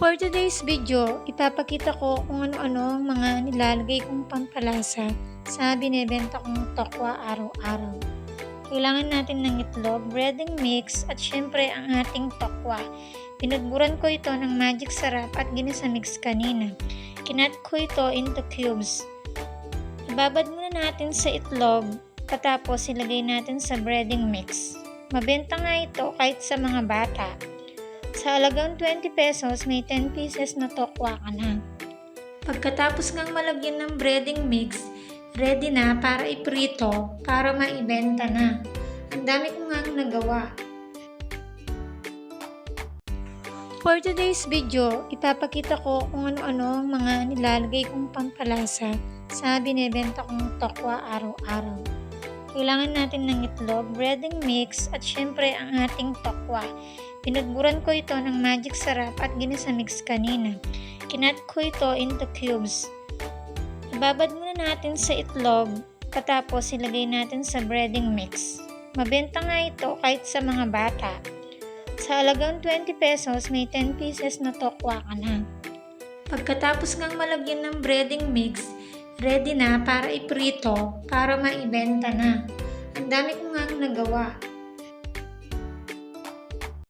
For today's video, ipapakita ko kung ano-ano ang mga nilalagay kong pampalasa sa binebenta kong tokwa araw-araw. Kailangan natin ng itlog, breading mix at syempre ang ating tokwa. Pinagburan ko ito ng magic sarap at ginisa mix kanina. Kinat ko ito into cubes. Ibabad muna natin sa itlog, patapos ilagay natin sa breading mix. Mabenta nga ito kahit sa mga bata. Sa halagang 20 pesos, may 10 pieces na tokwa ka na. Pagkatapos ngang malagyan ng breading mix, ready na para iprito para maibenta na. Ang dami ko ngang nagawa. For today's video, ipapakita ko kung ano-ano ang mga nilalagay kong pampalasa sa binebenta kong tokwa araw-araw. Kailangan natin ng itlog, breading mix at syempre ang ating tokwa. Pinagburan ko ito ng magic sarap at ginisa mix kanina. Kinat ko ito into cubes. Ibabad muna natin sa itlog, patapos ilagay natin sa breading mix. Mabenta nga ito kahit sa mga bata. Sa halagang 20 pesos, may 10 pieces na tokwa ka na. Pagkatapos ngang malagyan ng breading mix, ready na para iprito para maibenta na. Ang dami ko ngang nagawa.